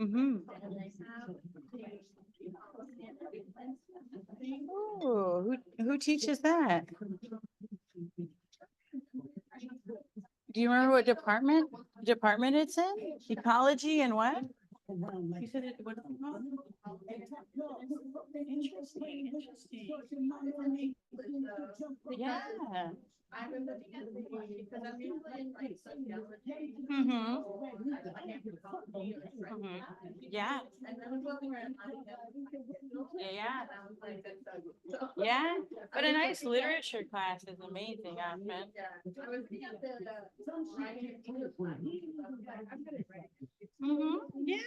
Mm-hmm. Oh, who teaches that? Do you remember what department it's in? Ecology and what? You said it, what is it called? Interesting, interesting. Yeah. Mm-hmm. Mm-hmm. Yeah. Yeah. Yeah. But a nice literature class is amazing, Ahmed. Mm-hmm. Yeah.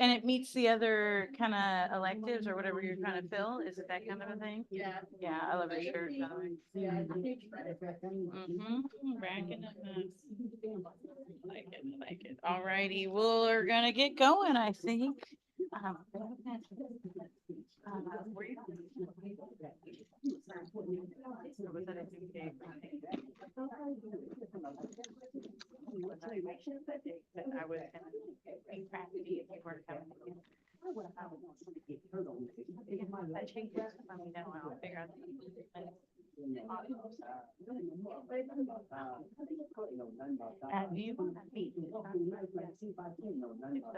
And it meets the other kind of electives or whatever you're trying to fill. Is it that kind of a thing? Yeah. Yeah, I love your shirt, by the way. Mm-hmm. Racking it up. Like it, like it. All righty. We're gonna get going, I think. Were you? I was gonna crafty if you weren't coming in. I changed that, let me know, and I'll figure out the. Do you want to meet? If so,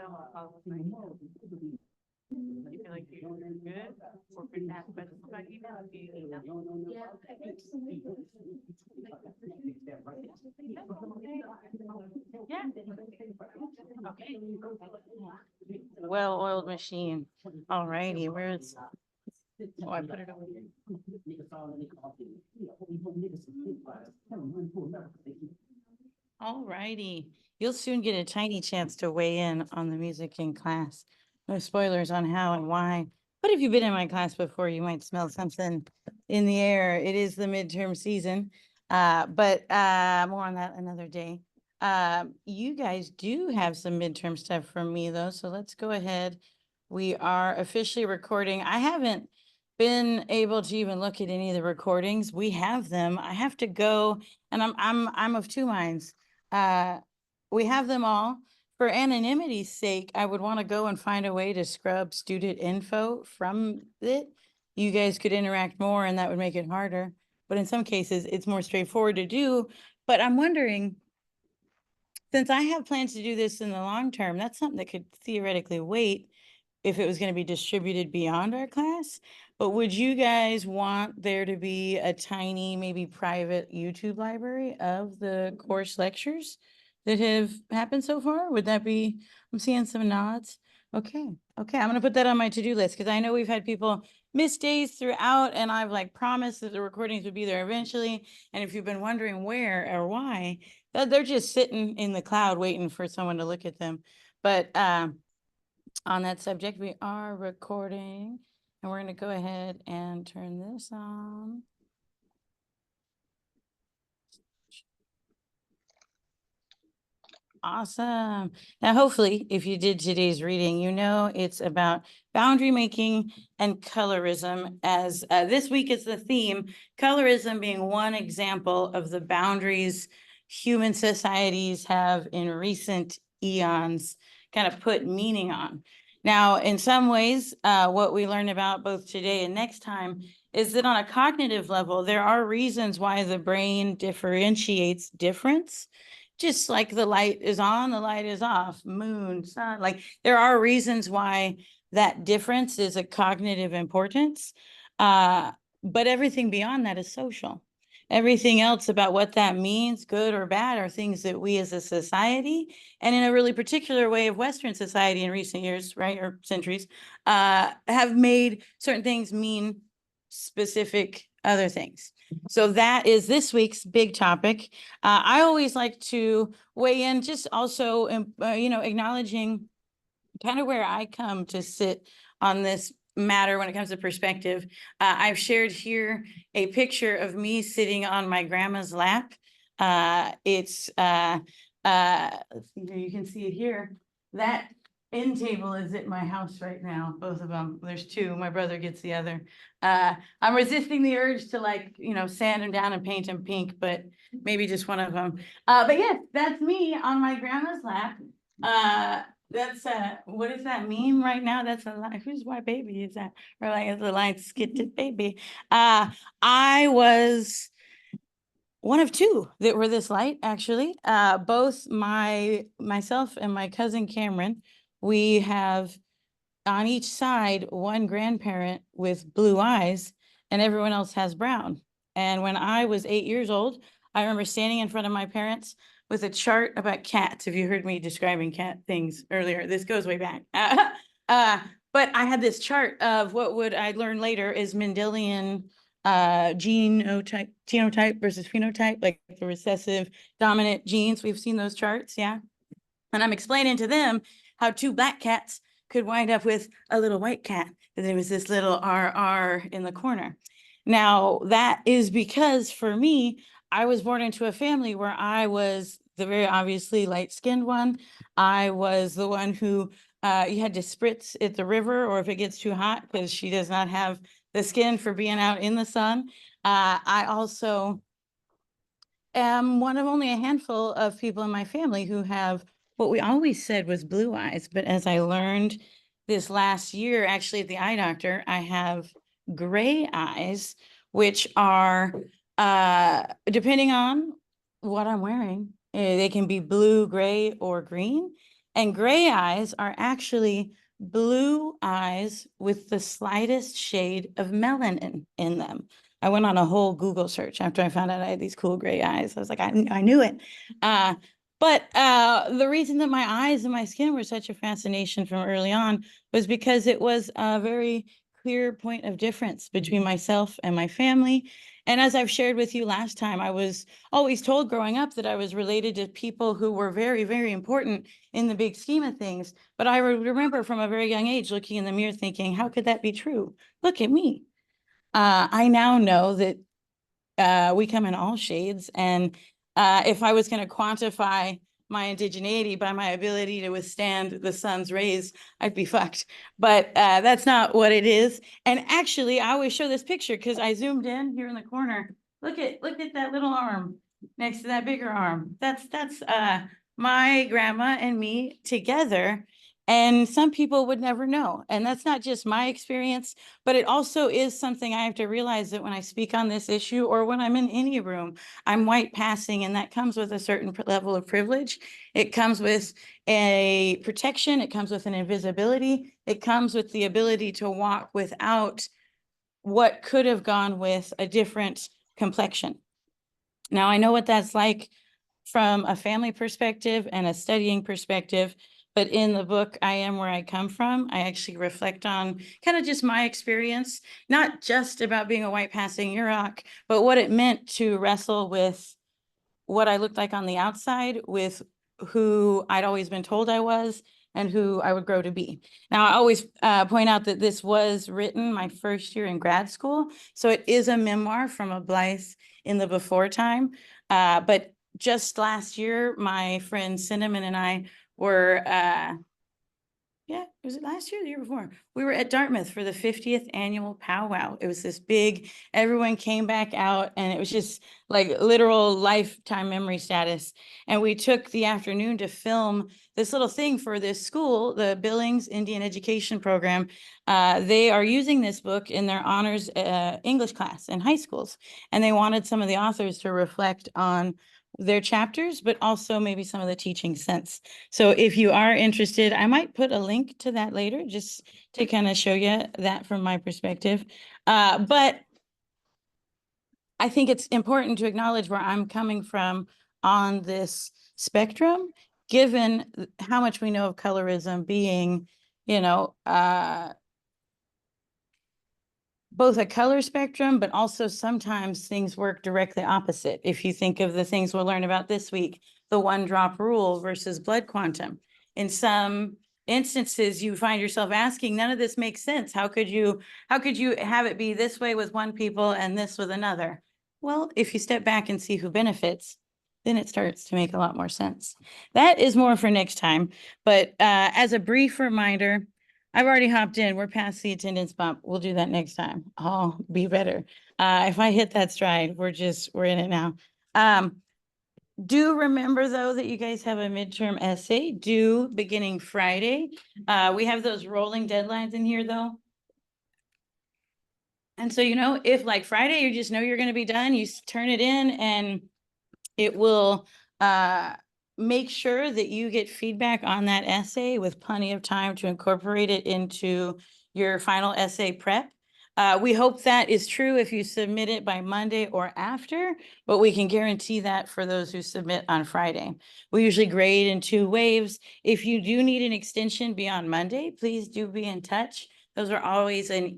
I'll follow my email. You feel like you're good? Or if you ask questions about email, do you email? Yeah. Okay. Well-oiled machine. All righty, where's? Oh, I put it over here. All righty. You'll soon get a tiny chance to weigh in on the music in class. No spoilers on how and why. But if you've been in my class before, you might smell something in the air. It is the midterm season. But more on that another day. You guys do have some midterm stuff from me though, so let's go ahead. We are officially recording. I haven't been able to even look at any of the recordings. We have them. I have to go, and I'm of two minds. We have them all. For anonymity's sake, I would want to go and find a way to scrub student info from it. You guys could interact more and that would make it harder. But in some cases, it's more straightforward to do. But I'm wondering, since I have plans to do this in the long term, that's something that could theoretically wait if it was going to be distributed beyond our class. But would you guys want there to be a tiny, maybe private YouTube library of the course lectures that have happened so far? Would that be, I'm seeing some nods. Okay, okay, I'm gonna put that on my to-do list because I know we've had people miss days throughout and I've like promised that the recordings would be there eventually. And if you've been wondering where or why, they're just sitting in the cloud waiting for someone to look at them. But on that subject, we are recording and we're going to go ahead and turn this on. Awesome. Now, hopefully, if you did today's reading, you know it's about boundary making and colorism, as this week is the theme, colorism being one example of the boundaries human societies have in recent eons kind of put meaning on. Now, in some ways, what we learn about both today and next time is that on a cognitive level, there are reasons why the brain differentiates difference. Just like the light is on, the light is off, moon, sun, like there are reasons why that difference is a cognitive importance. But everything beyond that is social. Everything else about what that means, good or bad, are things that we as a society, and in a really particular way of Western society in recent years, right, or centuries, have made certain things mean specific other things. So that is this week's big topic. I always like to weigh in, just also, acknowledging kind of where I come to sit on this matter when it comes to perspective. I've shared here a picture of me sitting on my grandma's lap. You can see it here. That end table is at my house right now, both of them. There's two. My brother gets the other. I'm resisting the urge to like, sand them down and paint them pink, but maybe just one of them. But yes, that's me on my grandma's lap. That's what does that mean right now? That's a line. Whose white baby is that? Or like it's a line skitted baby. I was one of two that were this light, actually. Both myself and my cousin Cameron, we have on each side one grandparent with blue eyes, and everyone else has brown. And when I was 8 years old, I remember standing in front of my parents with a chart about cats. If you heard me describing cat things earlier, this goes way back. But I had this chart of what would I learn later is Mendelian genotype versus phenotype, like the recessive dominant genes. We've seen those charts, yeah. And I'm explaining to them how two black cats could wind up with a little white cat. And there was this little RR in the corner. Now, that is because for me, I was born into a family where I was the very obviously light-skinned one. I was the one who you had to spritz at the river, or if it gets too hot, because she does not have the skin for being out in the sun. I also am one of only a handful of people in my family who have what we always said was blue eyes. But as I learned this last year, actually at the eye doctor, I have gray eyes, which are, depending on what I'm wearing, they can be blue, gray, or green. And gray eyes are actually blue eyes with the slightest shade of melanin in them. I went on a whole Google search after I found out I had these cool gray eyes. I was like, I knew it. But the reason that my eyes and my skin were such a fascination from early on was because it was a very clear point of difference between myself and my family. And as I've shared with you last time, I was always told growing up that I was related to people who were very, very important in the big scheme of things. But I remember from a very young age looking in the mirror thinking, how could that be true? Look at me. I now know that we come in all shades. And if I was going to quantify my indigeneity by my ability to withstand the sun's rays, I'd be fucked. But that's not what it is. And actually, I always show this picture because I zoomed in here in the corner. Look at that little arm next to that bigger arm. That's my grandma and me together. And some people would never know. And that's not just my experience, but it also is something I have to realize that when I speak on this issue or when I'm in any room, I'm white passing, and that comes with a certain level of privilege. It comes with a protection. It comes with an invisibility. It comes with the ability to walk without what could have gone with a different complexion. Now, I know what that's like from a family perspective and a studying perspective. But in the book, I Am Where I Come From, I actually reflect on kind of just my experience, not just about being a white passing Yurok, but what it meant to wrestle with what I looked like on the outside with who I'd always been told I was and who I would grow to be. Now, I always point out that this was written my first year in grad school. So it is a memoir from a Belize in the before time. But just last year, my friend Cinnamon and I were, was it last year or the year before? We were at Dartmouth for the 50th annual powwow. It was this big, everyone came back out, and it was just like literal lifetime memory status. And we took the afternoon to film this little thing for this school, the Billings Indian Education Program. They are using this book in their honors English class in high schools. And they wanted some of the authors to reflect on their chapters, but also maybe some of the teaching sense. So if you are interested, I might put a link to that later, just to kind of show you that from my perspective. But I think it's important to acknowledge where I'm coming from on this spectrum, given how much we know of colorism being, both a color spectrum, but also sometimes things work directly opposite. If you think of the things we'll learn about this week, the one drop rule versus blood quantum. In some instances, you find yourself asking, none of this makes sense. How could you have it be this way with one people and this with another? Well, if you step back and see who benefits, then it starts to make a lot more sense. That is more for next time. But as a brief reminder, I've already hopped in. We're past the attendance bump. We'll do that next time. I'll be better. If I hit that stride, we're in it now. Do remember though that you guys have a midterm essay due beginning Friday. We have those rolling deadlines in here though. And so, if like Friday, you just know you're going to be done, you turn it in and it will make sure that you get feedback on that essay with plenty of time to incorporate it into your final essay prep. We hope that is true if you submit it by Monday or after, but we can guarantee that for those who submit on Friday. We usually grade in 2 waves. If you do need an extension beyond Monday, please do be in touch. Those are always a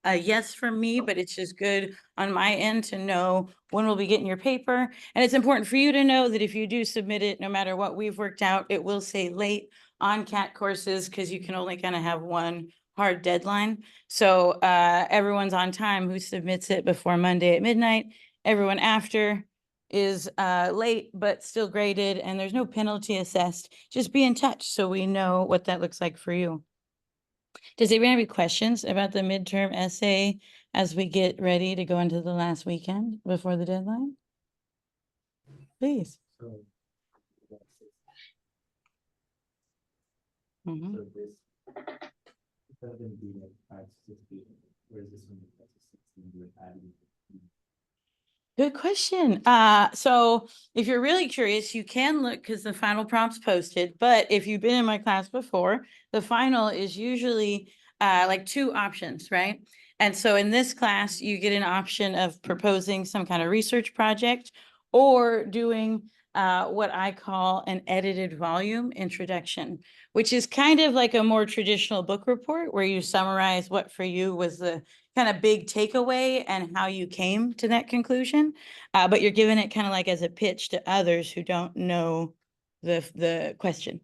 yes from me, but it's just good on my end to know when we'll be getting your paper. And it's important for you to know that if you do submit it, no matter what we've worked out, it will say late on CAT courses because you can only kind of have one hard deadline. So everyone's on time who submits it before Monday at midnight. Everyone after is late, but still graded, and there's no penalty assessed. Just be in touch so we know what that looks like for you. Does anyone have any questions about the midterm essay as we get ready to go into the last weekend before the deadline? Please. Mhm. So this 7B like 5 to 6 feet, whereas this one is 16 with adding. Good question. So if you're really curious, you can look because the final prompt's posted, but if you've been in my class before, the final is usually like 2 options, right? And so in this class, you get an option of proposing some kind of research project or doing what I call an edited volume introduction, which is kind of like a more traditional book report where you summarize what for you was the kind of big takeaway and how you came to that conclusion. But you're giving it kind of like as a pitch to others who don't know the question,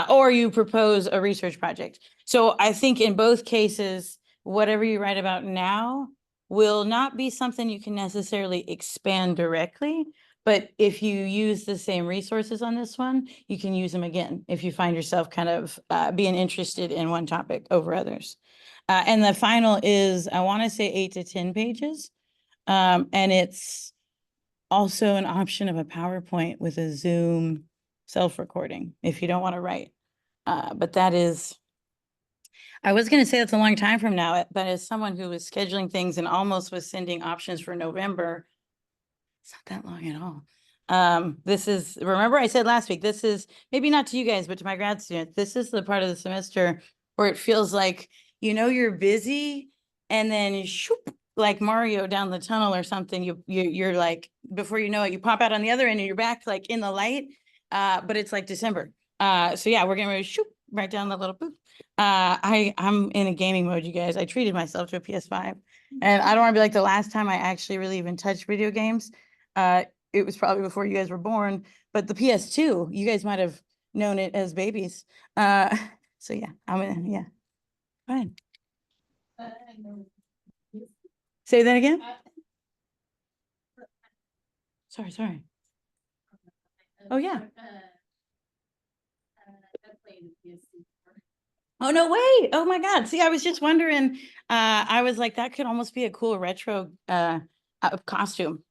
or you propose a research project. So I think in both cases, whatever you write about now will not be something you can necessarily expand directly. But if you use the same resources on this one, you can use them again if you find yourself kind of being interested in one topic over others. And the final is, I want to say 8 to 10 pages. And it's also an option of a PowerPoint with a Zoom self-recording if you don't want to write. But that is, I was going to say that's a long time from now, but as someone who was scheduling things and almost was sending options for November, it's not that long at all. This is, remember I said last week, this is maybe not to you guys, but to my grad students, this is the part of the semester where it feels like, you're busy and then shoop, like Mario down the tunnel or something, you're like, before you know it, you pop out on the other end and you're back like in the light, but it's like December. So yeah, we're getting ready to shoop right down the little boop. I'm in a gaming mode, you guys. I treated myself to a PS5 and I don't want to be like the last time I actually really even touched video games. It was probably before you guys were born, but the PS2, you guys might have known it as babies. So yeah, yeah. Go ahead. Say that again. Sorry. Oh yeah. Oh, no way. Oh my God. See, I was just wondering, I was like, that could almost be a cool retro costume.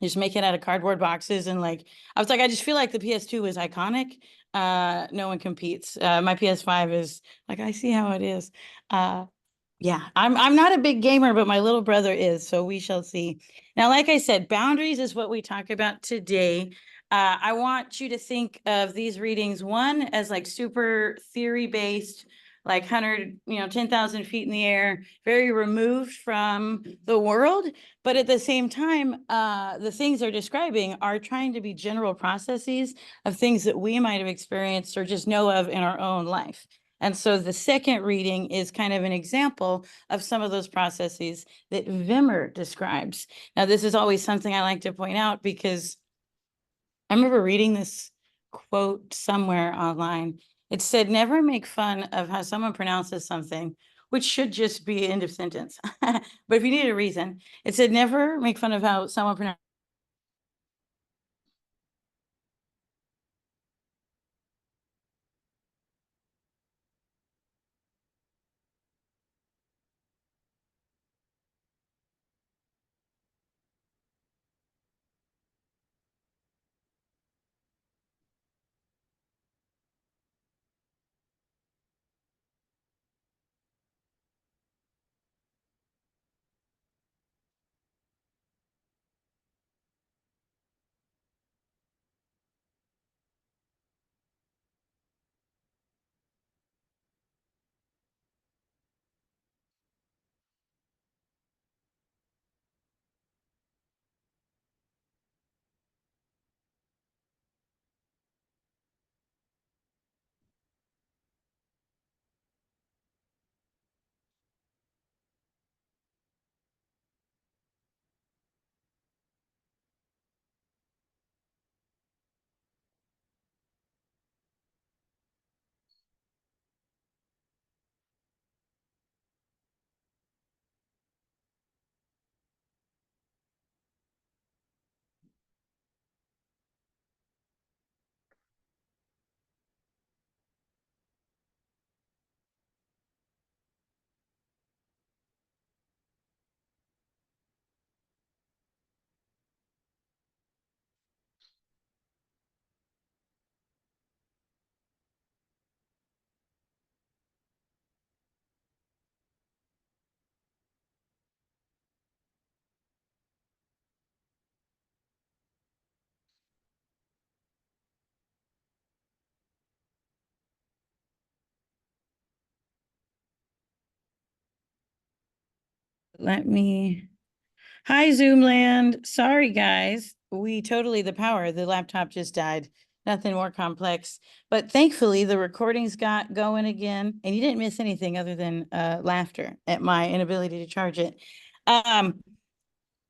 Just make it out of cardboard boxes and like, I was like, I just feel like the PS2 is iconic. No one competes. My PS5 is like, I see how it is. Yeah, I'm not a big gamer, but my little brother is, so we shall see. Now, like I said, boundaries is what we talk about today. I want you to think of these readings, one as like super theory-based, like 100, 10,000 feet in the air, very removed from the world. But at the same time, the things they're describing are trying to be general processes of things that we might have experienced or just know of in our own life. And so the second reading is kind of an example of some of those processes that Wimmer describes. Now, this is always something I like to point out because I remember reading this quote somewhere online. It said, never make fun of how someone pronounces something, which should just be end of sentence. But if you need a reason, it said, never make fun of how someone pronounces let me, hi Zoom land. Sorry, guys. The laptop just died. Nothing more complex, but thankfully the recordings got going again and you didn't miss anything other than laughter at my inability to charge it.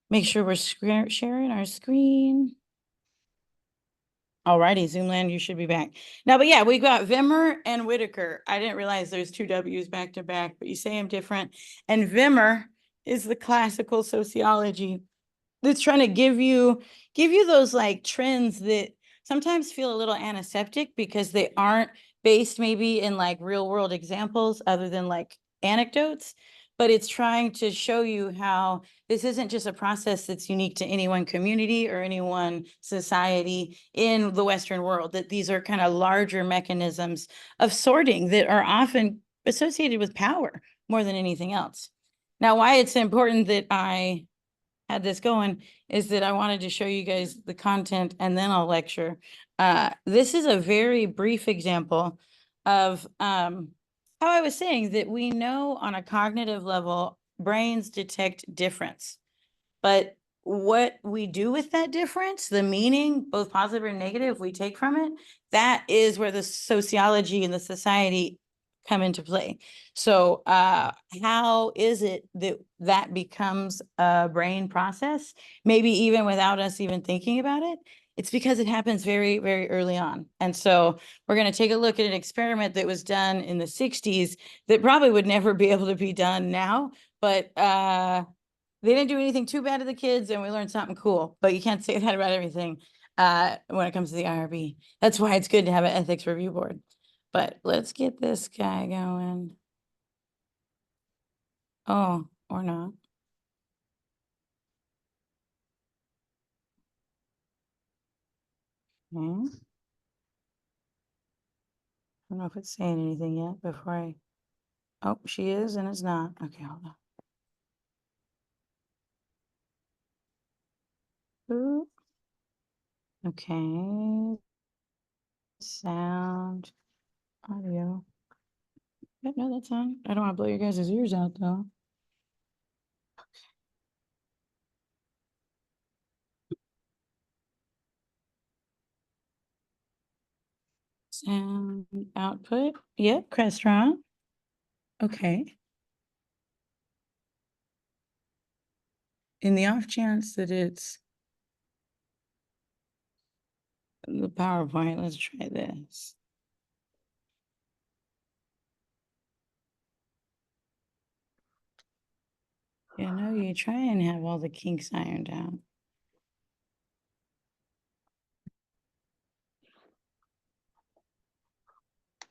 Make sure we're sharing our screen. Alrighty, Zoomland, you should be back. Now, but yeah, we got Wimmer and Whittaker. I didn't realize there's two W's back to back, but you say them different. And Wimmer is the classical sociology that's trying to give you those like trends that sometimes feel a little antiseptic because they aren't based maybe in like real world examples other than like anecdotes, but it's trying to show you how this isn't just a process that's unique to any one community or any one society in the Western world, that these are kind of larger mechanisms of sorting that are often associated with power more than anything else. Now, why it's important that I had this going is that I wanted to show you guys the content and then I'll lecture. This is a very brief example of how I was saying that we know on a cognitive level, brains detect difference. But what we do with that difference, the meaning, both positive and negative, we take from it, that is where the sociology and the society come into play. So how is it that that becomes a brain process, maybe even without us even thinking about it? It's because it happens very, very early on. And so we're going to take a look at an experiment that was done in the 60s that probably would never be able to be done now, but they didn't do anything too bad to the kids and we learned something cool, but you can't say that about everything when it comes to the IRB. That's why it's good to have an ethics review board. But let's get this guy going. Oh, or not. Okay. I don't know if it's saying anything yet before I, oh, she is and it's not. Okay, hold on. Ooh. Okay. Sound, audio. Yep, no, that's on. I don't want to blow your guys' ears out though. Sound output. Yep, Crestron. Okay. In the off chance that it's the PowerPoint, let's try this. You know, you try and have all the kinks ironed out.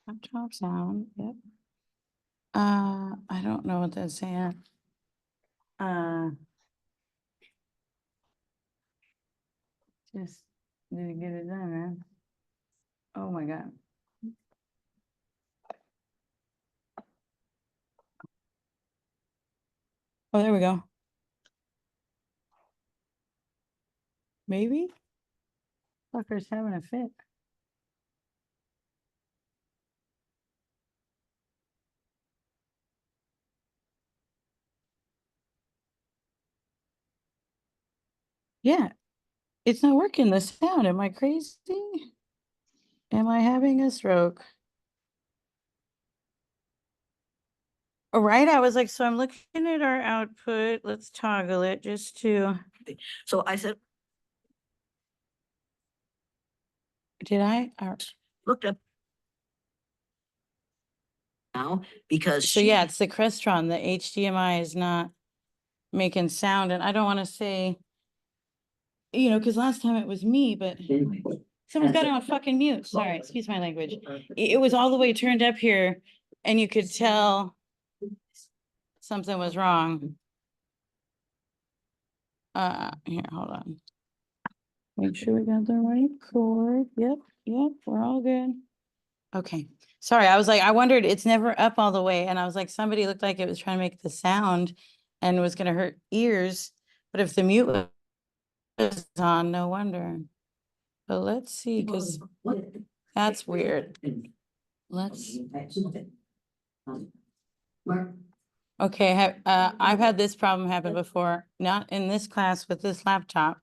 Laptop sound, yep. I don't know what that's saying. Just didn't get it done, man. Oh my God. Oh, there we go. Maybe? Fucker's having a fit. Yeah, it's not working, the sound. Am I crazy? Am I having a stroke? All right, I was like, so I'm looking at our output. Let's toggle it just to. So I said, Did I? looked up now because So yeah, it's the Crestron. The HDMI is not making sound, and I don't want to say, you know, because last time it was me, but someone's got it on fucking mute. Sorry, excuse my language. It was all the way turned up here, and you could tell something was wrong. Here, hold on. Make sure we got the right cord. Yep, we're all good. Okay, sorry, I was like, I wondered, it's never up all the way, and I was like, somebody looked like it was trying to make the sound and was gonna hurt ears, but if the mute was on, no wonder. But let's see, because that's weird. Let's, Okay, I've had this problem happen before, not in this class with this laptop,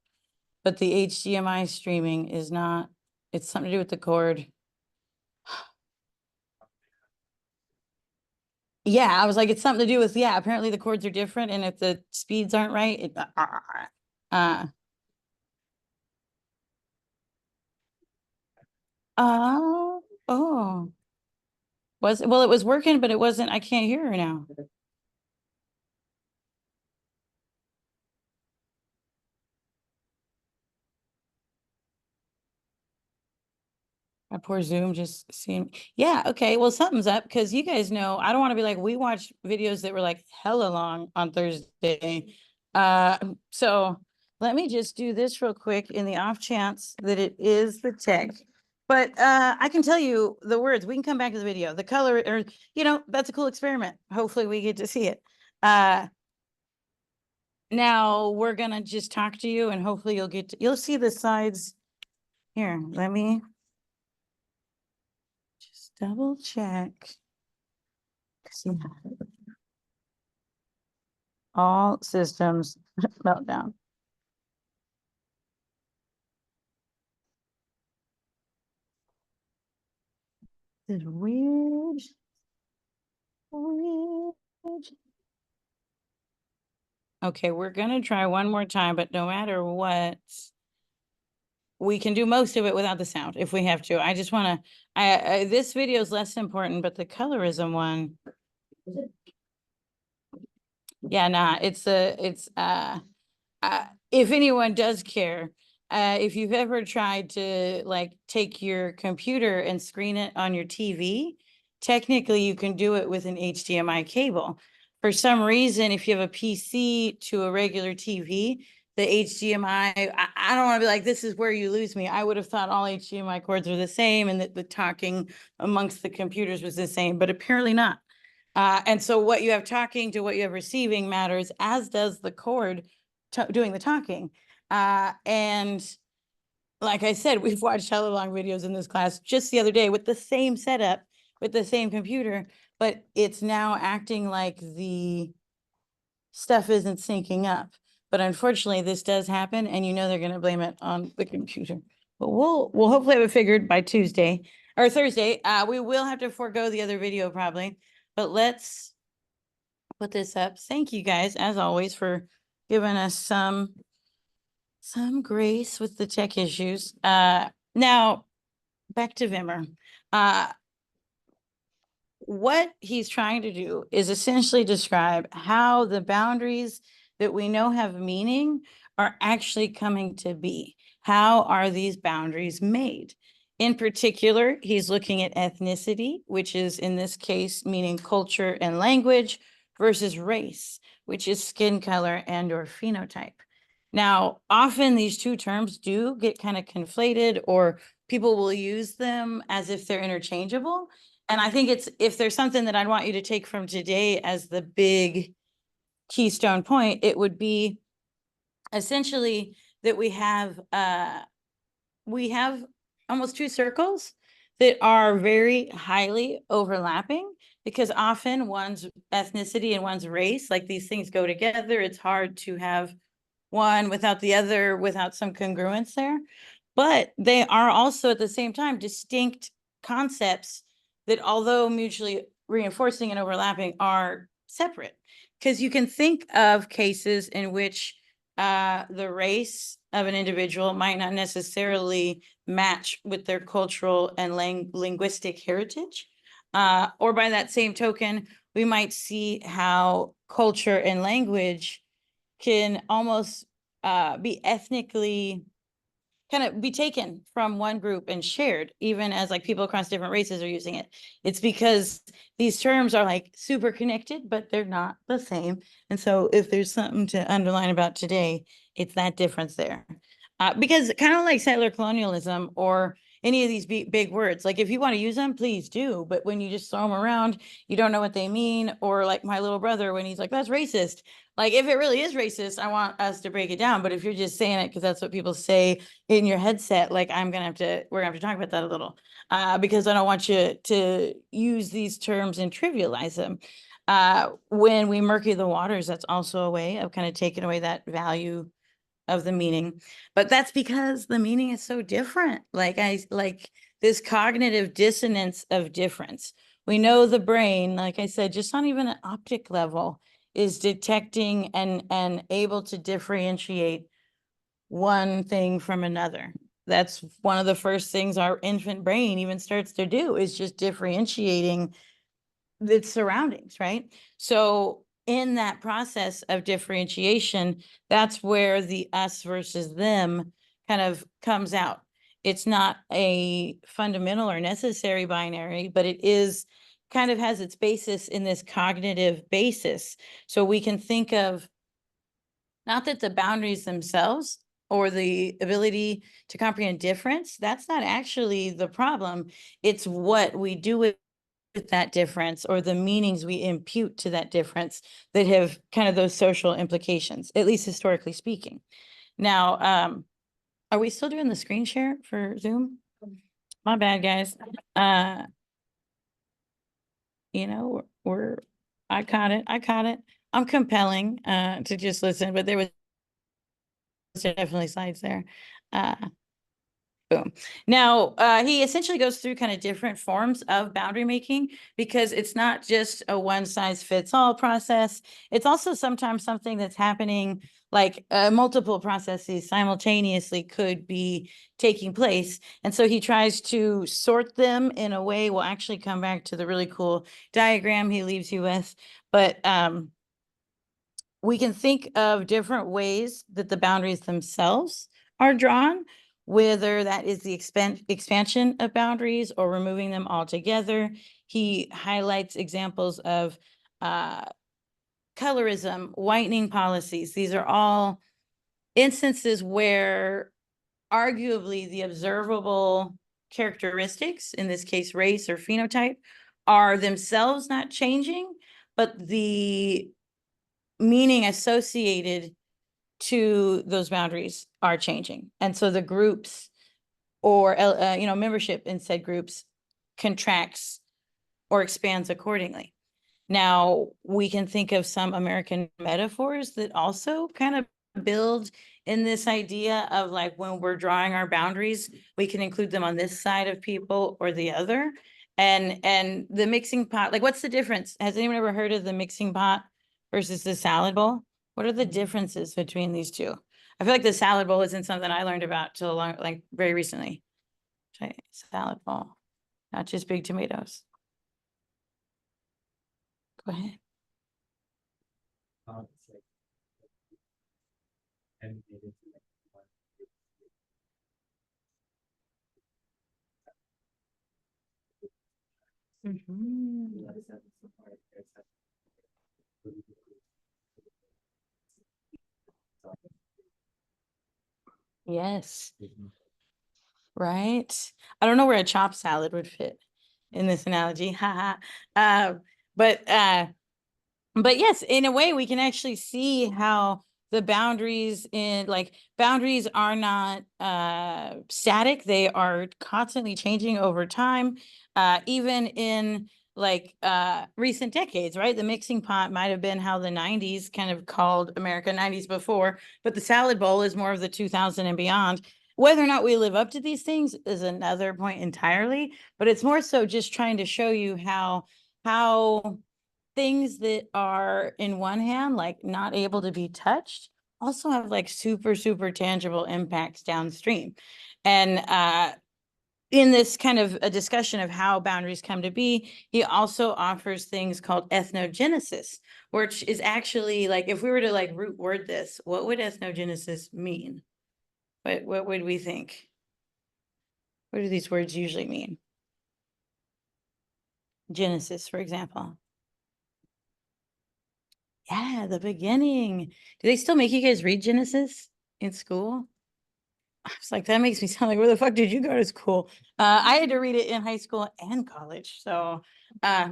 but the HDMI streaming is not, it's something to do with the cord. Yeah, I was like, it's something to do with, yeah, apparently the cords are different and if the speeds aren't right, it, oh, oh. Well, it was working, but it wasn't, I can't hear her now. My poor Zoom just seemed, yeah, okay, well, something's up, because you guys know, I don't want to be like, we watched videos that were like hella long on Thursday. So let me just do this real quick in the off chance that it is the tech. But I can tell you the words, we can come back to the video, the color, or, that's a cool experiment. Hopefully we get to see it. Now we're gonna just talk to you and hopefully you'll see the sides. Here, let me just double check. See. All systems meltdown. This is weird. Weird. Okay, we're gonna try one more time, but no matter what, we can do most of it without the sound if we have to. I just wanna, this video is less important, but the colorism one. Yeah, nah, if anyone does care, if you've ever tried to like take your computer and screen it on your TV, technically you can do it with an HDMI cable. For some reason, if you have a PC to a regular TV, the HDMI, I don't want to be like, this is where you lose me. I would have thought all HDMI cords were the same and that the talking amongst the computers was the same, but apparently not. And so what you have talking to what you have receiving matters, as does the cord doing the talking. And like I said, we've watched hella long videos in this class just the other day with the same setup, with the same computer, but it's now acting like the stuff isn't syncing up. But unfortunately, this does happen, and they're going to blame it on the computer. But we'll hopefully have it figured by Tuesday or Thursday. We will have to forego the other video probably, but let's put this up. Thank you guys, as always, for giving us some grace with the tech issues. Now back to Wimmer. What he's trying to do is essentially describe how the boundaries that we know have meaning are actually coming to be. How are these boundaries made? In particular, he's looking at ethnicity, which is in this case meaning culture and language, versus race, which is skin color and or phenotype. Now, often these two terms do get kind of conflated, or people will use them as if they're interchangeable. And I think if there's something that I'd want you to take from today as the big keystone point, it would be essentially that we have almost two circles that are very highly overlapping, because often one's ethnicity and one's race, like these things go together. It's hard to have one without the other, without some congruence there. But they are also at the same time distinct concepts that, although mutually reinforcing and overlapping, are separate. Because you can think of cases in which the race of an individual might not necessarily match with their cultural and linguistic heritage. Or by that same token, we might see how culture and language can almost be ethnically kind of be taken from one group and shared, even as like people across different races are using it. It's because these terms are like super connected, but they're not the same. And so if there's something to underline about today, it's that difference there. Because kind of like settler colonialism or any of these big words, like if you want to use them, please do. But when you just throw them around, you don't know what they mean. Or like my little brother, when he's like, that's racist. Like, if it really is racist, I want us to break it down. But if you're just saying it because that's what people say in your headset, like we're gonna have to talk about that a little, because I don't want you to use these terms and trivialize them. When we murky the waters, that's also a way of kind of taking away that value of the meaning. But that's because the meaning is so different. Like this cognitive dissonance of difference. We know the brain, like I said, just on even an optic level, is detecting and able to differentiate one thing from another. That's one of the first things our infant brain even starts to do, is just differentiating its surroundings, right? So in that process of differentiation, that's where the us versus them kind of comes out. It's not a fundamental or necessary binary, but it is kind of has its basis in this cognitive basis. So we can think of not that the boundaries themselves or the ability to comprehend difference, that's not actually the problem. It's what we do with that difference or the meanings we impute to that difference that have kind of those social implications, at least historically speaking. Now, are we still doing the screen share for Zoom? My bad, guys. You know, I caught it. I'm compelling to just listen, but there was definitely slides there. Boom. Now, he essentially goes through kind of different forms of boundary making because it's not just a one size fits all process. It's also sometimes something that's happening like multiple processes simultaneously could be taking place. And so he tries to sort them in a way. We'll actually come back to the really cool diagram he leaves you with. But we can think of different ways that the boundaries themselves are drawn, whether that is the expansion of boundaries or removing them altogether. He highlights examples of colorism, whitening policies. These are all instances where arguably the observable characteristics, in this case, race or phenotype, are themselves not changing, but the meaning associated to those boundaries are changing. And so the groups or, membership in said groups contracts or expands accordingly. Now, we can think of some American metaphors that also kind of build in this idea of like when we're drawing our boundaries, we can include them on this side of people or the other. And the mixing pot, like what's the difference? Has anyone ever heard of the mixing pot versus the salad bowl? What are the differences between these two? I feel like the salad bowl isn't something I learned about till like very recently. Okay, salad bowl, not just big tomatoes. Go ahead. It's like, and it is like one. Mhm. Yes, right. I don't know where a chopped salad would fit in this analogy. Haha. But but yes, in a way, we can actually see how the boundaries boundaries are not static. They are constantly changing over time, even in recent decades, right? The mixing pot might have been how the 90s kind of called America, 90s before, but the salad bowl is more of the 2000 and beyond. Whether or not we live up to these things is another point entirely, but it's more so just trying to show you how things that are in one hand, like not able to be touched, also have like super, super tangible impacts downstream. And in this kind of a discussion of how boundaries come to be, he also offers things called ethnogenesis, which is actually like, if we were to like root word this, what would ethnogenesis mean? What would we think? What do these words usually mean? Genesis, for example. Yeah, the beginning. Do they still make you guys read Genesis in school? I was like, that makes me sound like, where the fuck did you go to school? I had to read it in high school and college. So,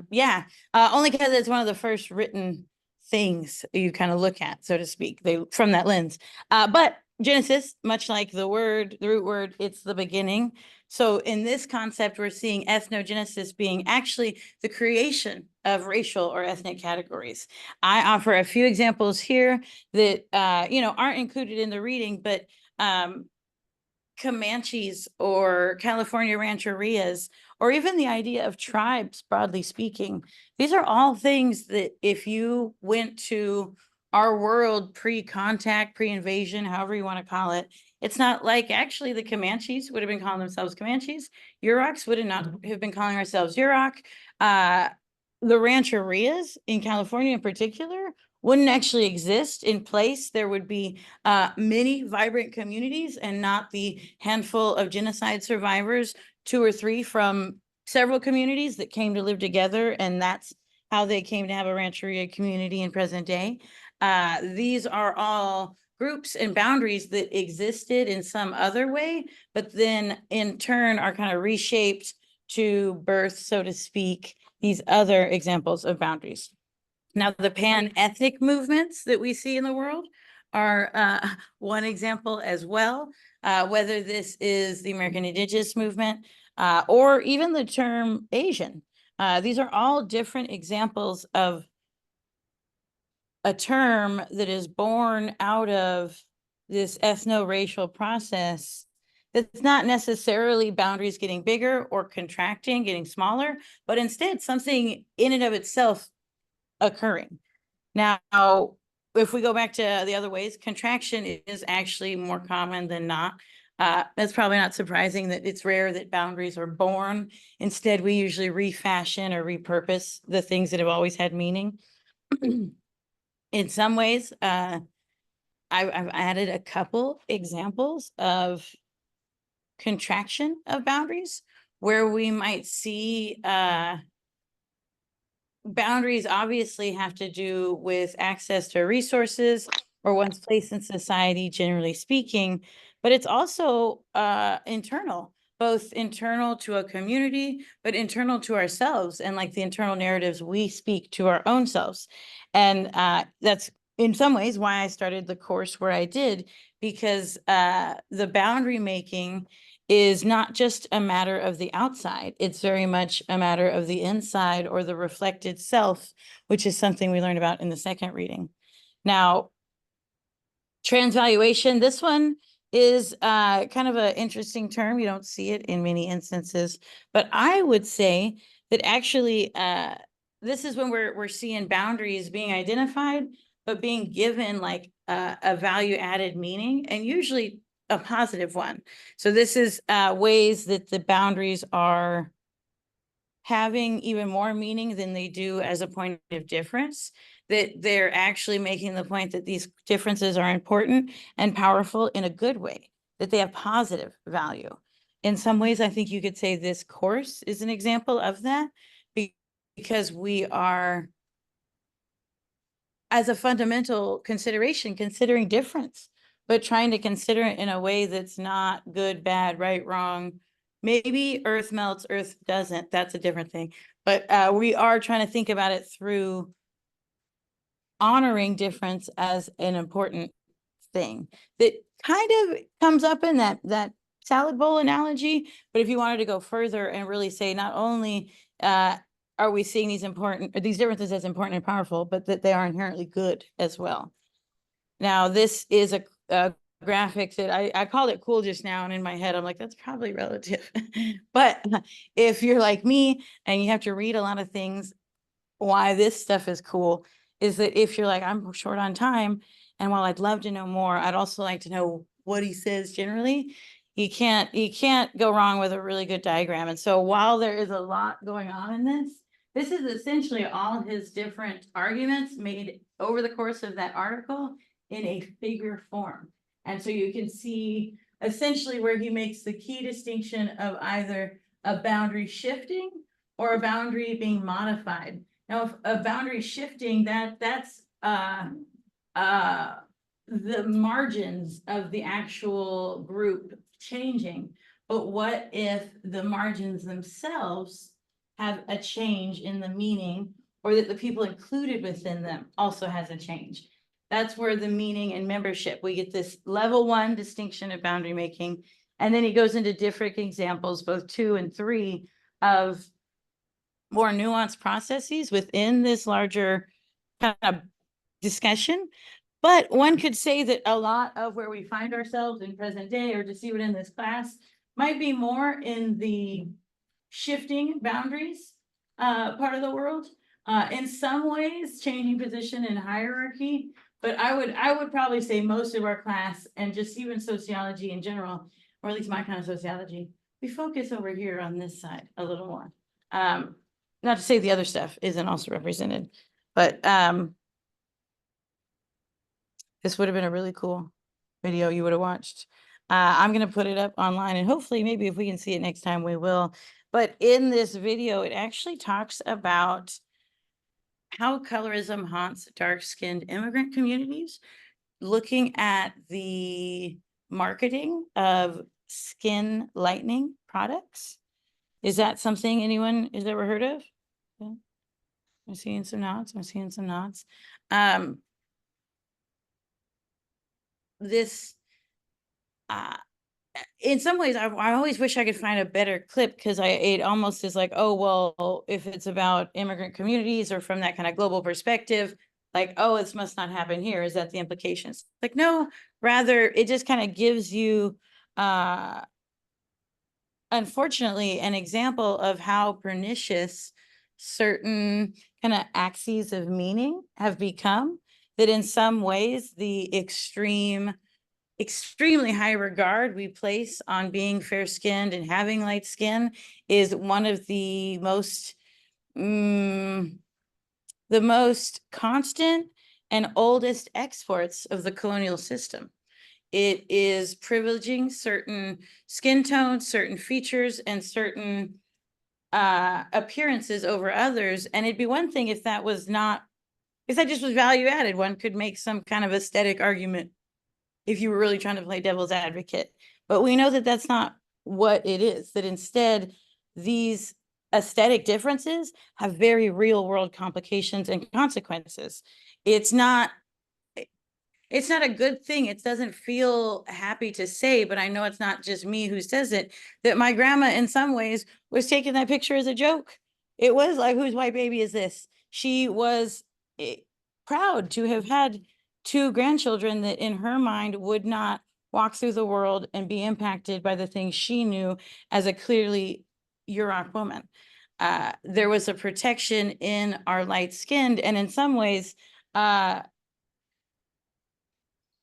yeah, only because it's one of the first written things you kind of look at, so to speak, from that lens. But Genesis, much like the root word, it's the beginning. So in this concept, we're seeing ethnogenesis being actually the creation of racial or ethnic categories. I offer a few examples here that, aren't included in the reading, but Comanches or California Rancherias, or even the idea of tribes, broadly speaking. These are all things that if you went to our world pre-contact, pre-invasion, however you want to call it, it's not like actually the Comanches would have been calling themselves Comanches. Yuroks would have not have been calling ourselves Yurok. The Rancherias in California in particular wouldn't actually exist in place. There would be many vibrant communities and not the handful of genocide survivors, 2 or 3 from several communities that came to live together. And that's how they came to have a Rancheria community in present day. These are all groups and boundaries that existed in some other way, but then in turn are kind of reshaped to birth, so to speak, these other examples of boundaries. Now, the pan-ethnic movements that we see in the world are one example as well, whether this is the American Indigenous movement or even the term Asian. These are all different examples of a term that is born out of this ethno-racial process that's not necessarily boundaries getting bigger or contracting, getting smaller, but instead something in and of itself occurring. Now, if we go back to the other ways, contraction is actually more common than not. That's probably not surprising that it's rare that boundaries are born. Instead, we usually refashion or repurpose the things that have always had meaning. In some ways, I've added a couple examples of contraction of boundaries where we might see boundaries obviously have to do with access to resources or one's place in society, generally speaking, but it's also internal, both internal to a community, but internal to ourselves and like the internal narratives we speak to our own selves. And that's in some ways why I started the course where I did, because the boundary making is not just a matter of the outside. It's very much a matter of the inside or the reflected self, which is something we learned about in the second reading. Now, transvaluation, this one is kind of an interesting term. You don't see it in many instances, but I would say that actually this is when we're seeing boundaries being identified, but being given like a value added meaning, and usually a positive one. So this is ways that the boundaries are having even more meaning than they do as a point of difference, that they're actually making the point that these differences are important and powerful in a good way, that they have positive value. In some ways, I think you could say this course is an example of that, because we are, as a fundamental consideration, considering difference, but trying to consider it in a way that's not good, bad, right, wrong. Maybe Earth melts, Earth doesn't. That's a different thing. But we are trying to think about it through honoring difference as an important thing that kind of comes up in that salad bowl analogy. But if you wanted to go further and really say, not only are we seeing these differences as important and powerful, but that they are inherently good as well. Now, this is a graphic that I called it cool just now, and in my head, I'm like, that's probably relative. But if you're like me and you have to read a lot of things, why this stuff is cool is that if you're like, I'm short on time, and while I'd love to know more, I'd also like to know what he says generally. You can't go wrong with a really good diagram. And so while there is a lot going on in this is essentially all his different arguments made over the course of that article in a figure form. And so you can see essentially where he makes the key distinction of either a boundary shifting or a boundary being modified. Now, if a boundary shifting, that's the margins of the actual group changing. But what if the margins themselves have a change in the meaning, or that the people included within them also has a change? That's where the meaning and membership, we get this level 1 distinction of boundary making. And then he goes into different examples, both 2 and 3, of more nuanced processes within this larger kind of discussion. But one could say that a lot of where we find ourselves in present day, or just even in this class, might be more in the shifting boundaries part of the world. In some ways, changing position and hierarchy. But I would probably say most of our class, and just even sociology in general, or at least my kind of sociology, we focus over here on this side a little more. Not to say the other stuff isn't also represented, but this would have been a really cool video you would have watched. I'm going to put it up online, and hopefully maybe if we can see it next time, we will. But in this video, it actually talks about how colorism haunts dark-skinned immigrant communities, looking at the marketing of skin lightening products. Is that something anyone has ever heard of? Yeah. I'm seeing some nods. I'm seeing some nods. This, in some ways, I always wish I could find a better clip, because it almost is like, oh, well, if it's about immigrant communities or from that kind of global perspective, like, oh, this must not happen here. Is that the implications? Like, no, rather, it just kind of gives you, unfortunately, an example of how pernicious certain kind of axes of meaning have become, that in some ways the extremely high regard we place on being fair-skinned and having light skin is one of the most constant and oldest exports of the colonial system. It is privileging certain skin tones, certain features, and certain appearances over others. And it'd be one thing if that just was value added. One could make some kind of aesthetic argument if you were really trying to play devil's advocate. But we know that that's not what it is, that instead these aesthetic differences have very real world complications and consequences. It's not a good thing. It doesn't feel happy to say, but I know it's not just me who says it, that my grandma in some ways was taking that picture as a joke. It was like, whose white baby is this? She was proud to have had 2 grandchildren that in her mind would not walk through the world and be impacted by the things she knew as a clearly Yurok woman. There was a protection in our light skinned, and in some ways, kind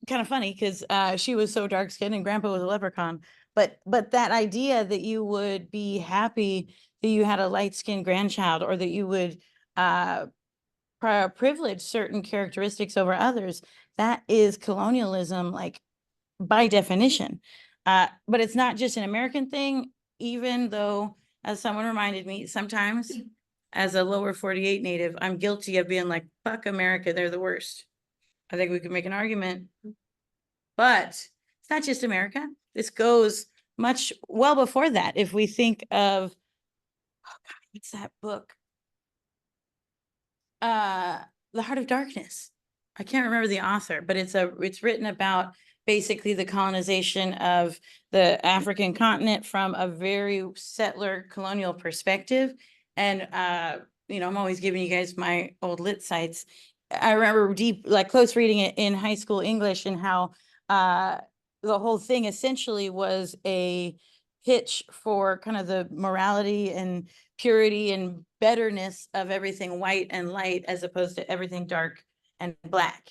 of funny, because she was so dark skinned and grandpa was a leprechaun. But that idea that you would be happy that you had a light skinned grandchild, or that you would privilege certain characteristics over others, that is colonialism, like, by definition. But it's not just an American thing, even though, as someone reminded me, sometimes as a lower 48 native, I'm guilty of being like, fuck America, they're the worst. I think we could make an argument. But it's not just America. This goes much well before that. If we think of, oh God, what's that book? The Heart of Darkness. I can't remember the author, but it's written about basically the colonization of the African continent from a very settler colonial perspective. And I'm always giving you guys my old lit sites. I remember close reading it in high school English, and how the whole thing essentially was a pitch for kind of the morality and purity and betterness of everything white and light, as opposed to everything dark and black.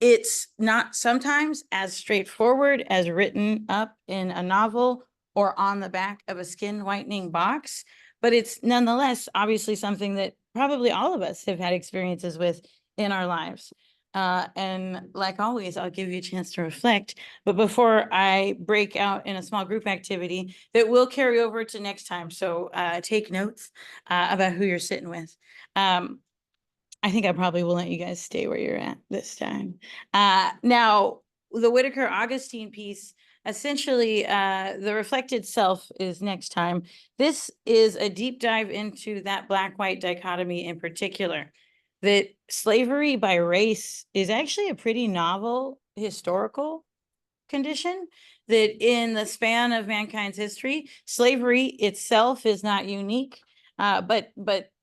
It's not sometimes as straightforward as written up in a novel or on the back of a skin whitening box, but it's nonetheless obviously something that probably all of us have had experiences with in our lives. And like always, I'll give you a chance to reflect. But before I break out in a small group activity that will carry over to next time, so take notes about who you're sitting with. I think I probably will let you guys stay where you're at this time. Now, the Whittaker-Augustine piece, essentially, the reflected self is next time. This is a deep dive into that black-white dichotomy in particular. that slavery by race is actually a pretty novel historical condition, that in the span of mankind's history, slavery itself is not unique, but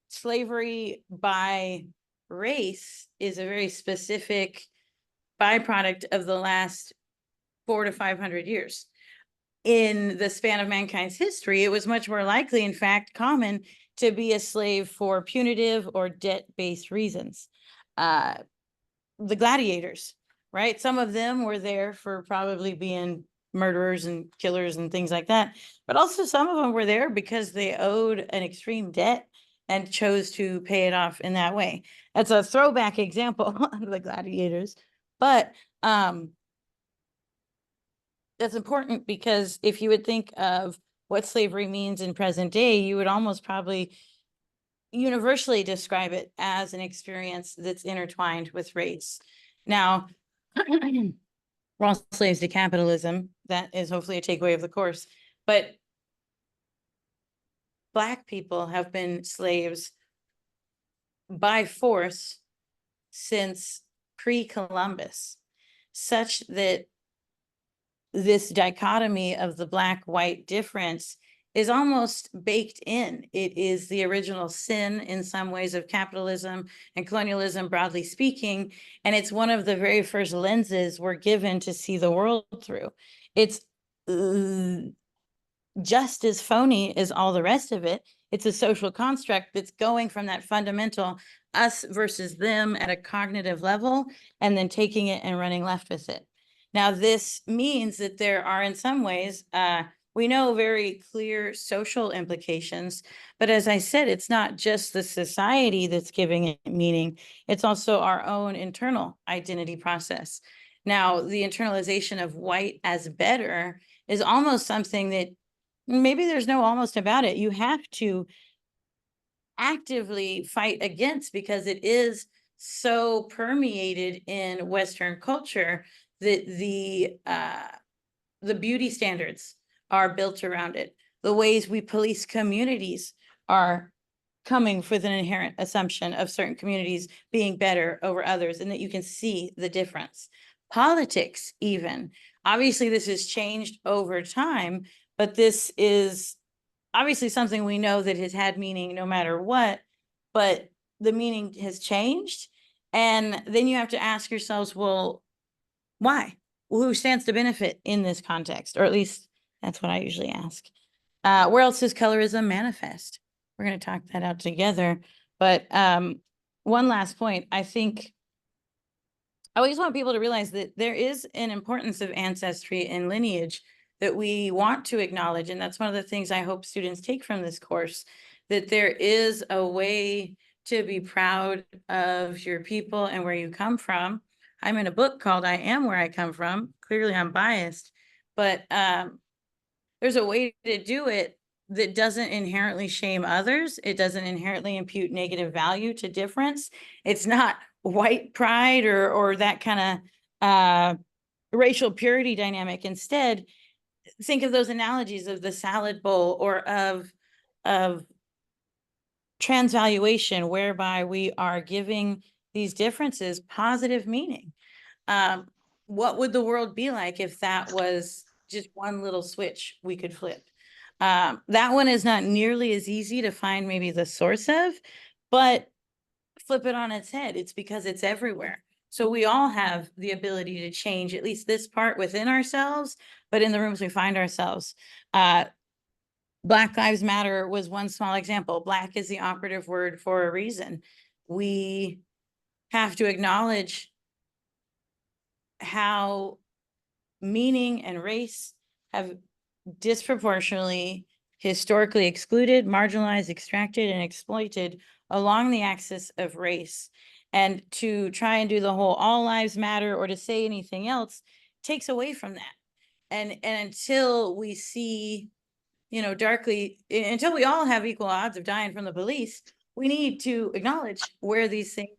slavery by race is a very specific byproduct of the last 400 to 500 years. In the span of mankind's history, it was much more likely, in fact, common to be a slave for punitive or debt-based reasons. The gladiators, right? Some of them were there for probably being murderers and killers and things like that, but also some of them were there because they owed an extreme debt and chose to pay it off in that way. That's a throwback example of the gladiators, but that's important because if you would think of what slavery means in present day, you would almost probably universally describe it as an experience that's intertwined with race. Now, we're all slaves to capitalism. That is hopefully a takeaway of the course. But Black people have been slaves by force since pre-Columbus, such that this dichotomy of the Black-white difference is almost baked in. It is the original sin in some ways of capitalism and colonialism, broadly speaking, and it's one of the very first lenses we're given to see the world through. It's just as phony as all the rest of it. It's a social construct that's going from that fundamental us versus them at a cognitive level, and then taking it and running left with it. Now, this means that there are, in some ways, we know very clear social implications, but as I said, it's not just the society that's giving it meaning, it's also our own internal identity process. Now, the internalization of white as better is almost something that maybe there's no almost about it. You have to actively fight against because it is so permeated in Western culture that the beauty standards are built around it. The ways we police communities are coming with an inherent assumption of certain communities being better over others, and that you can see the difference. Politics, even. Obviously, this has changed over time, but this is obviously something we know that has had meaning no matter what, but the meaning has changed. And then you have to ask yourselves, well, why? Well, who stands to benefit in this context? Or at least that's what I usually ask. Where else does colorism manifest? We're going to talk that out together. But one last point, I think I always want people to realize that there is an importance of ancestry and lineage that we want to acknowledge. And that's one of the things I hope students take from this course, that there is a way to be proud of your people and where you come from. I'm in a book called I Am Where I Come From. Clearly I'm biased, but there's a way to do it that doesn't inherently shame others. It doesn't inherently impute negative value to difference. It's not white pride or that kind of racial purity dynamic. Instead, think of those analogies of the salad bowl or of transvaluation, whereby we are giving these differences positive meaning. What would the world be like if that was just one little switch we could flip? That one is not nearly as easy to find maybe the source of, but flip it on its head. It's because it's everywhere. So we all have the ability to change at least this part within ourselves, but in the rooms we find ourselves. Black Lives Matter was one small example. Black is the operative word for a reason. We have to acknowledge how meaning and race have disproportionately historically excluded, marginalized, extracted, and exploited along the axis of race. And to try and do the whole all lives matter or to say anything else takes away from that. And until we see, darkly, until we all have equal odds of dying from the police, we need to acknowledge where these things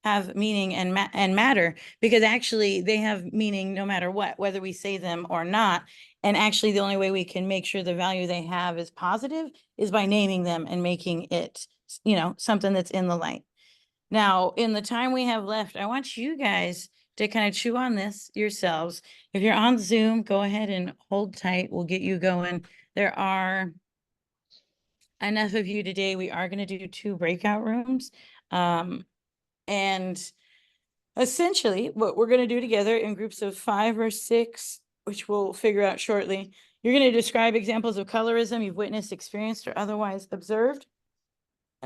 have meaning and matter, because actually they have meaning no matter what, whether we say them or not. And actually the only way we can make sure the value they have is positive is by naming them and making it, something that's in the light. Now, in the time we have left, I want you guys to kind of chew on this yourselves. If you're on Zoom, go ahead and hold tight. We'll get you going. There are enough of you today. We are going to do 2 breakout rooms. And essentially what we're going to do together in groups of 5 or 6, which we'll figure out shortly, you're going to describe examples of colorism you've witnessed, experienced, or otherwise observed.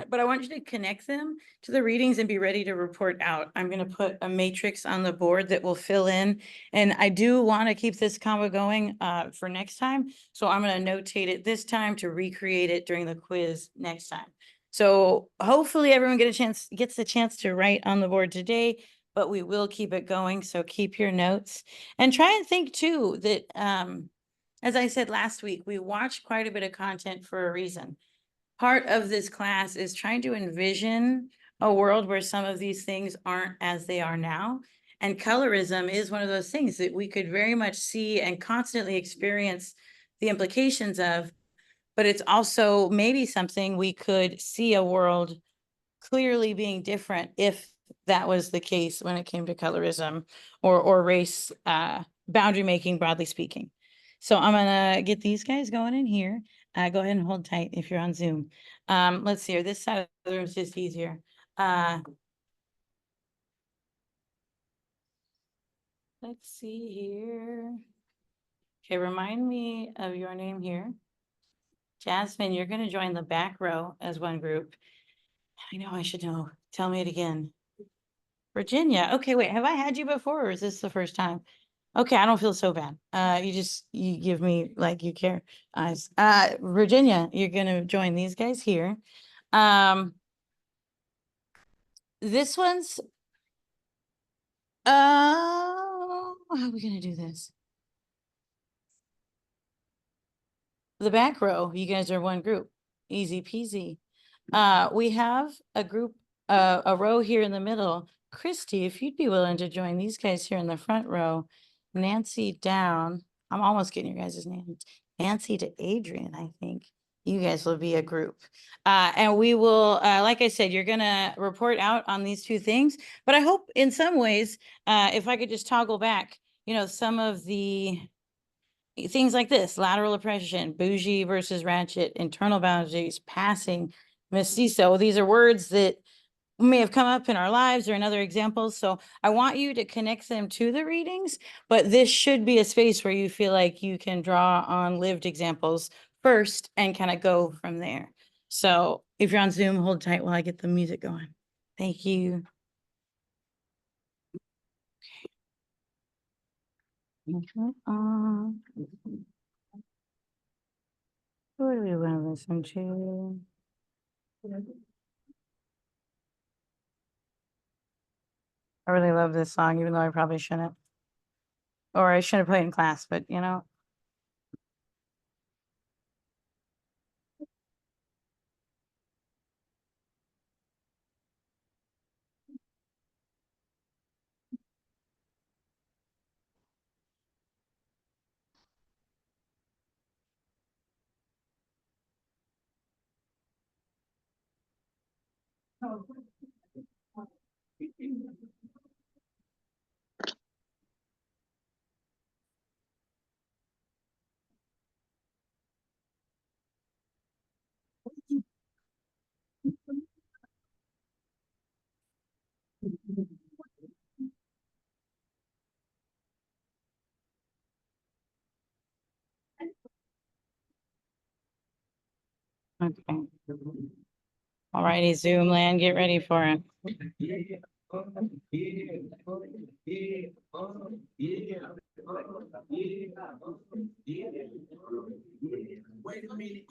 But I want you to connect them to the readings and be ready to report out. I'm going to put a matrix on the board that will fill in. And I do want to keep this combo going for next time. So I'm going to notate it this time to recreate it during the quiz next time. So hopefully everyone gets the chance to write on the board today, but we will keep it going. So keep your notes and try and think too that, as I said last week, we watched quite a bit of content for a reason. Part of this class is trying to envision a world where some of these things aren't as they are now. And colorism is one of those things that we could very much see and constantly experience the implications of, but it's also maybe something we could see a world clearly being different if that was the case when it came to colorism or race boundary making, broadly speaking. So I'm gonna get these guys going in here. Go ahead and hold tight if you're on Zoom. Let's see here. This side of the room is just easier. Let's see here. Okay, remind me of your name here. Jasmine, you're gonna join the back row as one group. I know I should know. Tell me it again. Virginia. Okay, wait, have I had you before or is this the first time? Okay, I don't feel so bad. You give me like you care eyes. Virginia, you're gonna join these guys here. This one's how are we gonna do this? The back row, you guys are one group. Easy peasy. We have a group, a row here in the middle. Christy, if you'd be willing to join these guys here in the front row. Nancy down. I'm almost getting your guys' names. Nancy to Adrian, I think. You guys will be a group. And we will, like I said, you're gonna report out on these 2 things. But I hope in some ways, if I could just toggle back, you know, some of the things like this: lateral oppression, bougie versus ratchet, internal boundaries, passing, mestizo. These are words that may have come up in our lives or in other examples. So I want you to connect them to the readings, but this should be a space where you feel like you can draw on lived examples first and kind of go from there. So if you're on Zoom, hold tight while I get the music going. Thank you. What do we want to listen to? I really love this song, even though I probably shouldn't. Or I shouldn't play it in class, but you know. Okay. All righty, Zoom land, get ready for it. Wait a minute.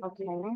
Okay.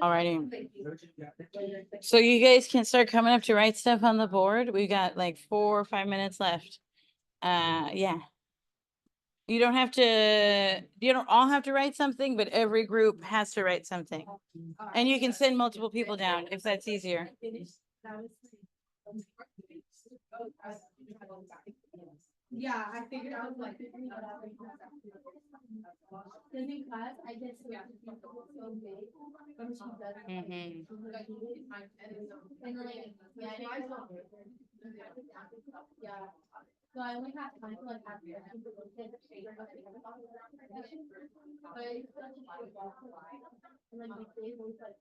Alrighty. So you guys can start coming up to write stuff on the board. We got like 4 or 5 minutes left. Yeah. You don't have to, you don't all have to write something, but every group has to write something. And you can send multiple people down if that's easier. Yeah, I figured I was like. Then in class, I get so big. When she does. Mhm. And like, yeah. So I only have time to like have. But it's such a. And like my days always like.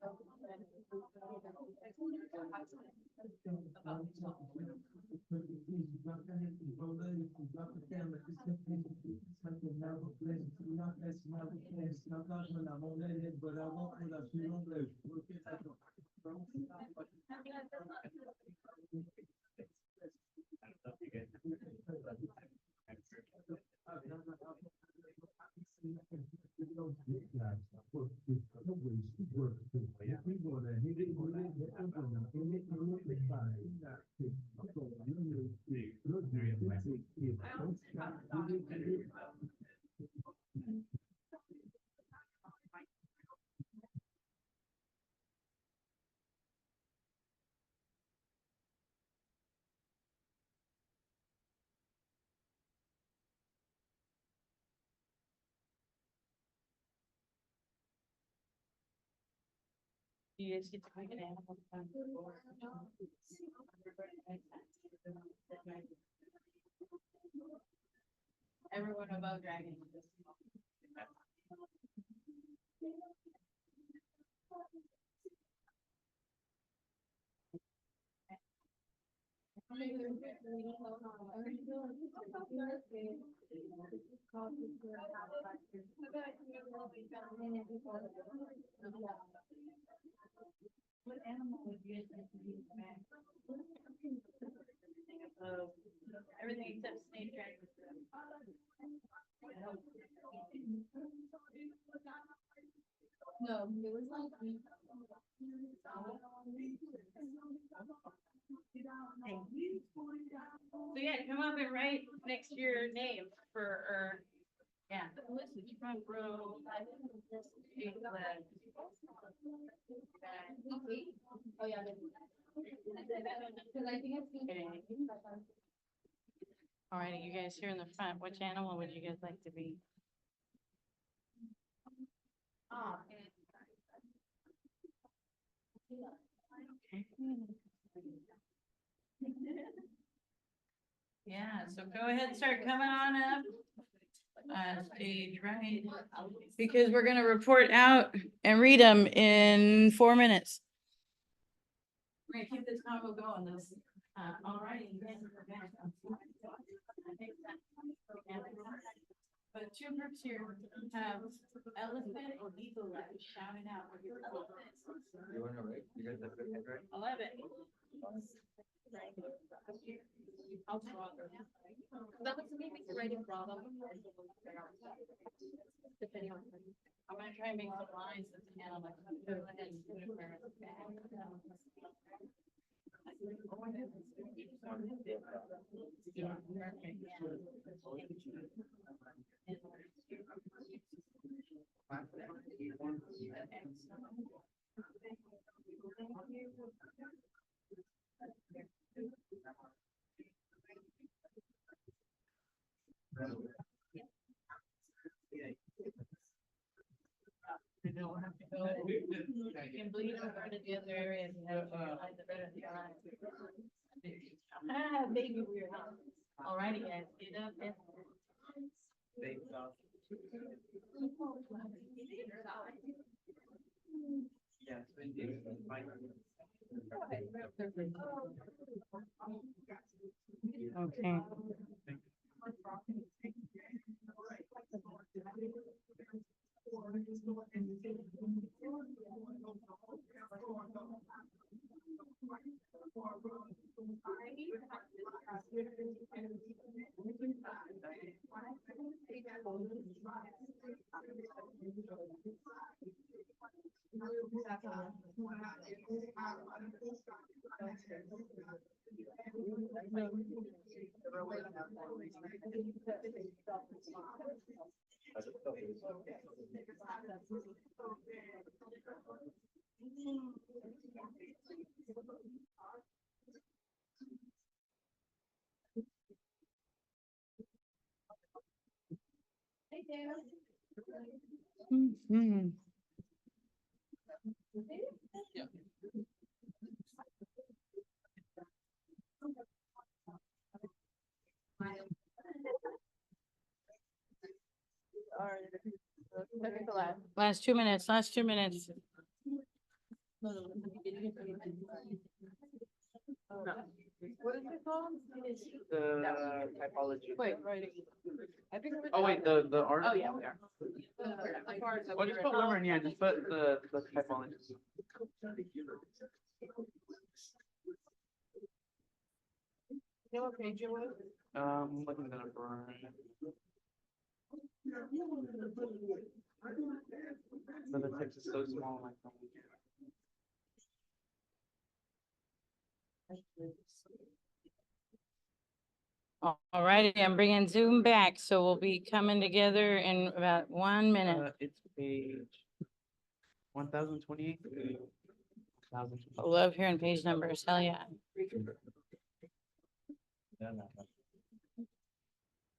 You guys get to make an animal fun. Everyone above dragon. What animal would you guys like to be back? Everything except snake dragon. No, it was like. So yeah, come up and write next to your name or, yeah. Front row. Oh, yeah. Cause I think it's. All right, you guys here in the front, which animal would you guys like to be? Okay. Yeah, so go ahead and start coming on up. Stage right, because we're gonna report out and read them in 4 minutes. We're gonna keep this combo going, this, all right. But two groups here have elephant or eagle shouting out. You wanna write? You got the head right? 11. I'll draw them. That was maybe writing problem. Depending on. I'm gonna try and make some lines with the animal. Go ahead and put it where it's Yeah, perfect, You don't have to go. You can bleed over to the other area and have the better the eye. Ah, baby weird. All righty, guys, get up and. Okay. Mhm. Last 2 minutes, last 2 minutes. What is it called? The typology. Wait, writing. I think. Oh, wait, the art? Oh, yeah, we are. Oh, just put Wimmer in, yeah, just put the typology. You know what page you was? Looking that up right. So the text is so small, like. All righty, I'm bringing Zoom back, so we'll be coming together in about 1 minute. It's page 1028. I love hearing page numbers, hell yeah.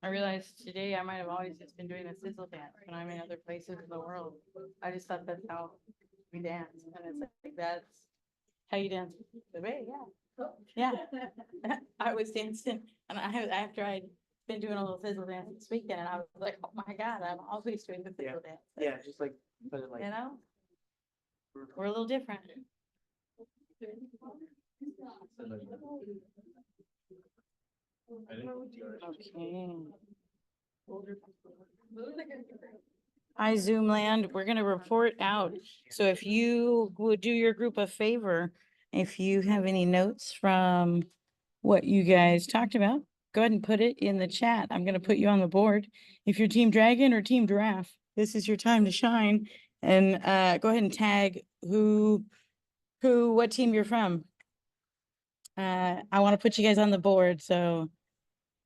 I realized today I might have always just been doing a sizzle dance when I'm in other places in the world. I just thought that's how we dance, and it's like, that's how you dance. Yeah. I was dancing, and after I'd been doing a little sizzle dance this weekend, and I was like, oh my God, I'm always doing the sizzle dance. Yeah, just like, put it like. You know, we're a little different. Okay. Hi, Zoom land. We're gonna report out. So if you would do your group a favor, if you have any notes from what you guys talked about, go ahead and put it in the chat. I'm gonna put you on the board. If you're Team Dragon or Team Giraffe, this is your time to shine. And go ahead and tag what team you're from. I want to put you guys on the board, so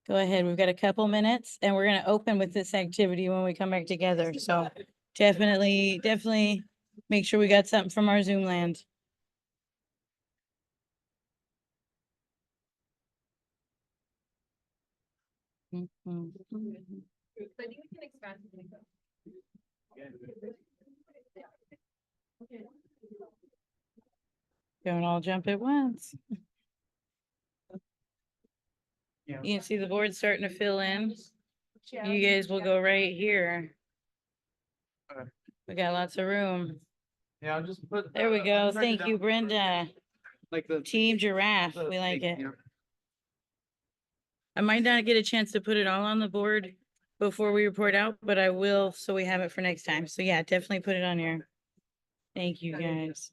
go ahead. We've got a couple minutes and we're gonna open with this activity when we come back together. So definitely make sure we got something from our Zoom land. Mhm. But you can expand. Don't all jump at once. Yeah. You can see the board starting to fill in. You guys will go right here. Okay. We got lots of room. Yeah, I'll just put. There we go. I'll write it Thank you, down. Brenda. Like the. Team Giraffe. the We like thing, it. you know? I might not get a chance to put it all on the board before we report out, but I will, so we have it for next time. So yeah, definitely put it on here. Thank you, guys.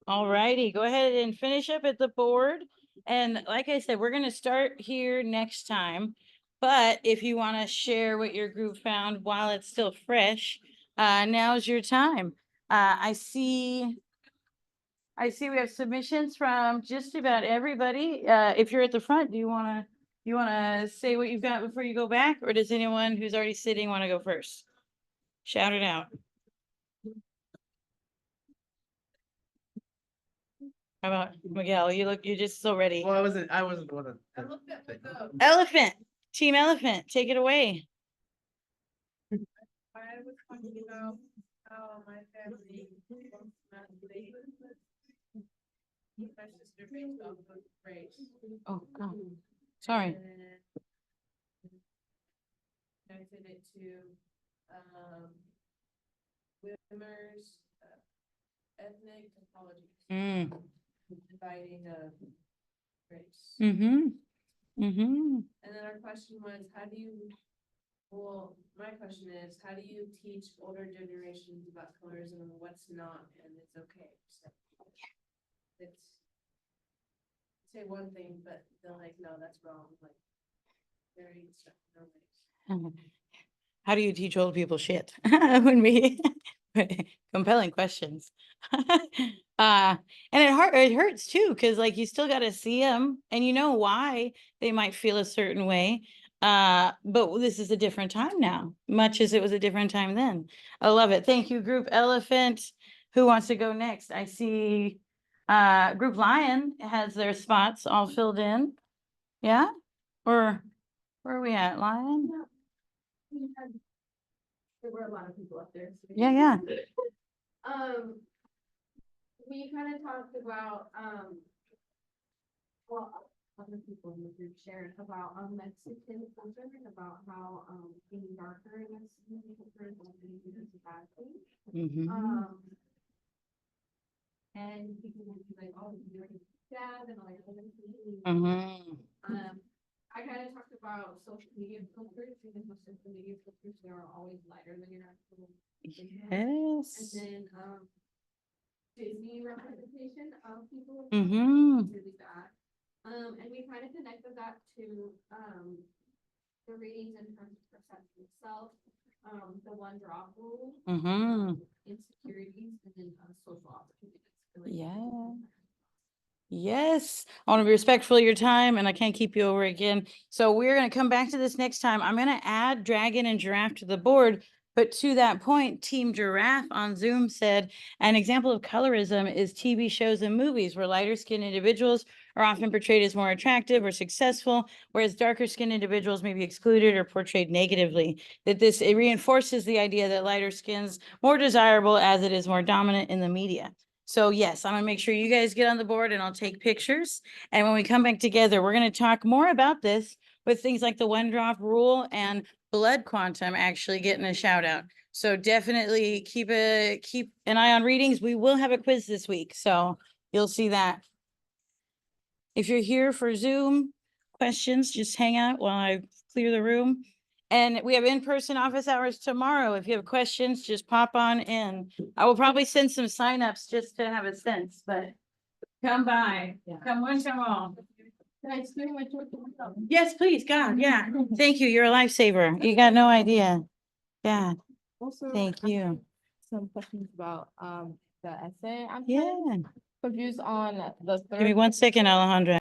All righty, go ahead and finish up at the board. And like I said, we're gonna start here next time. But if you want to share what your group found while it's still fresh, now's your time. I see we have submissions from just about everybody. If you're at the front, do you wanna say what you've got before you go back? Or does anyone who's already sitting want to go first? Shout it out. How about Miguel? You're just so ready. Well, I wasn't the one that. I looked at the. Elephant, Team Elephant, take it away. I was talking about how my family wants not Belize. My sister based off of race. Oh, God. Sorry. And connected it to, Wimmer's ethnic topology, Mm, dividing of race. mm-hmm, mm-hmm. And then our question was, well, my question is, how do you teach older generations about colorism and what's not, and it's okay? So it's say one thing, but they're like, no, that's wrong, like very stuff. How do you teach old people shit? When we compelling questions. And it hurts too, because like you still got to see them and you know why they might feel a certain way. But this is a different time now, much as it was a different time then. I love it. Thank you, Group Elephant. Who wants to go next? I see Group Lion has their spots all filled in. Yeah? Or where are we at, Lion? There were a lot of people up there. So Yeah. We kind of talked about, well, other people in the group shared about, Mexican culture and about how, being darker in Mexican culture is a bad thing. Mm-hmm. And people would be like, oh, you're dad and all that other things. Mm-hmm. I kind of talked about social media filters, because with social media filters, they are always lighter than your actual. And Yes. then, Disney representation of people. Mm-hmm. Really bad. And we kind of connected that to, the readings in terms of perception itself, the one drop rule. Mm-hmm. Insecurities, and then, social opportunities. Yeah. Yes, I want to be respectful of your time and I can't keep you over again. So we're going to come back to this next time. I'm going to add Dragon and Giraffe to the board. But to that point, Team Giraffe on Zoom said, an example of colorism is TV shows and movies where lighter skinned individuals are often portrayed as more attractive or successful, whereas darker skinned individuals may be excluded or portrayed negatively. That it reinforces the idea that lighter skin's more desirable as it is more dominant in the media. So yes, I'm gonna make sure you guys get on the board and I'll take pictures. And when we come back together, we're gonna talk more about this with things like the one drop rule and blood quantum actually getting a shout out. So definitely keep an eye on readings. We will have a quiz this week, so you'll see that. If you're here for Zoom questions, just hang out while I clear the room. And we have in-person office hours tomorrow. If you have questions, just pop on in. I will probably send some signups just to have a sense, but come by, come one, come all. Yes, please, God, yeah. Thank you. You're a lifesaver. You got no idea. Yeah, Also, thank I you. have some questions about the essay. I'm kind Yeah. of confused on the Give me third. 1 second, Alejandra.